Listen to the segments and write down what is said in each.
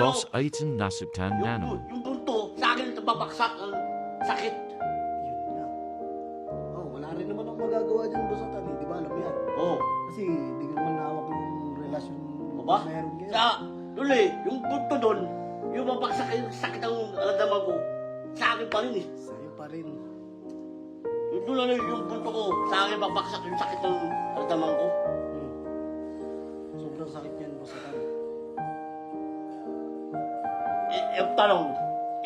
Boss Aiton nasugtan nano. Yung punto, sa akin babaksak ang sakit. Yun nga. Oh, wala rin naman akong magagawa dyan, boss Atan. Di ba alam mo yan? Oo. Kasi hindi ko naman nawak yung relasyon Ba? na meron ngayon. Sa, Luli, yung punto doon, yung babaksak yung sakit ang alamdaman ko, sa akin pa rin eh. Sa'yo pa rin. Yung doon lang yung punto ko, sa akin babaksak yung sakit ng alamdaman ko. Sobrang sakit yan, boss Atan. Yung tanong,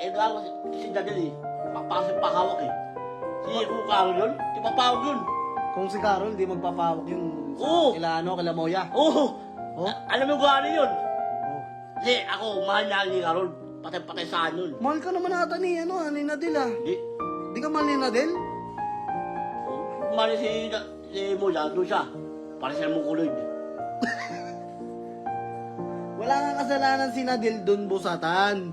daw si Daddy, papasok pahawak eh. Si Kukaro yun, di papawag yun. Kung si Carol, di magpapawak yun Oo. kila kila Moya. Oo, Oh? alam mo kung ano yun. Oh. Kasi ako, mahal na ni Carol, patay-patay sa ano yun. Mahal ka naman ata ni, ni Nadel ah. Di, Di ka mahal ni Nadel? mahal si Moya, doon siya. Para siya mong kuloy. Wala nga kasalanan si Nadel dun, boss Atan.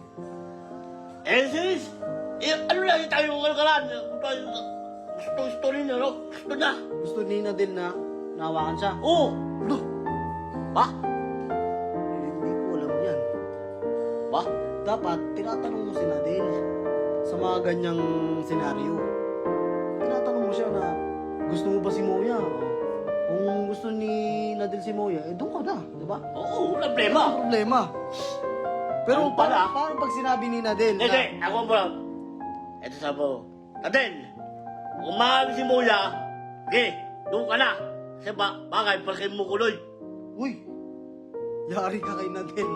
Sis, ano lang, tayo yung kalkalan. Gusto rin, ano? Gusto na. Gusto ni Nadel na nawakan siya. Oo. Ano? Ba? Hindi ko alam yan. Ba? Dapat, tinatanong mo si Nadel sa mga ganyang senaryo. Tinatanong mo siya na, gusto mo ba si Moya? Kung gusto ni Nadel si Moya, doon ka na, di ba? Oo, wala problema. Ang problema. Pero Ano pala? paano pag sinabi ni Nadel Hindi, ako mo lang. Ito sabi ko, Adel, kung mahal si Moya, okay, doon ka na. Kasi bagay, palkin mo kuloy. Uy, yari ka kay Nadel.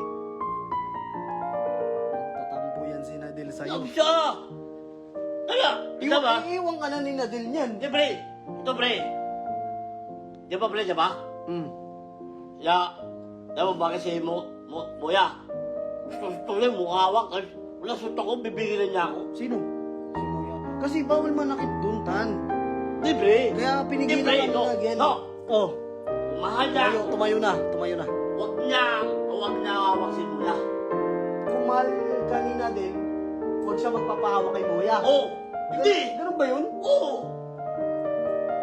Tatampo yan si Nadel sa'yo. Yung siya! Kaya, isa ba? Iiwan ka na ni Nadel niyan. Di pre, ito pre. Di ba pre, di ba? Hmm. Ya, alam mo bakit si Moya? Gusto rin mo hawak. Wala suto ko, bibigyan niya ako. Sino? Si Moya. Kasi bawal manakit dun, Tan. Di pre. Kaya Di pinigilan pre, ka no. na again. No. Oh, Mahal niya. tumayo na, tumayo na. Huwag niya hawak si Moya. Kung mahal ka ni Nadel, huwag siya magpapahawak kay Moya. Oo. Hindi. Ganun ba yun? Oo.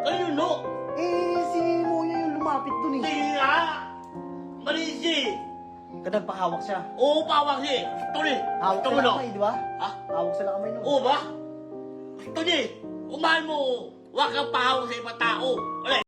Kayo no. Si Moya yung lumapit dun eh. Hindi nga. Mali siya. Nagpahawak siya. Oo, pawak siya. Gusto rin. Hawak Gusto mo sila no? kamay, di ba? Ha? Hawak sila kamay no? Oo ba? Gusto niya. Umahal mo. Huwag kang pahawak sa ibang tao. Wala.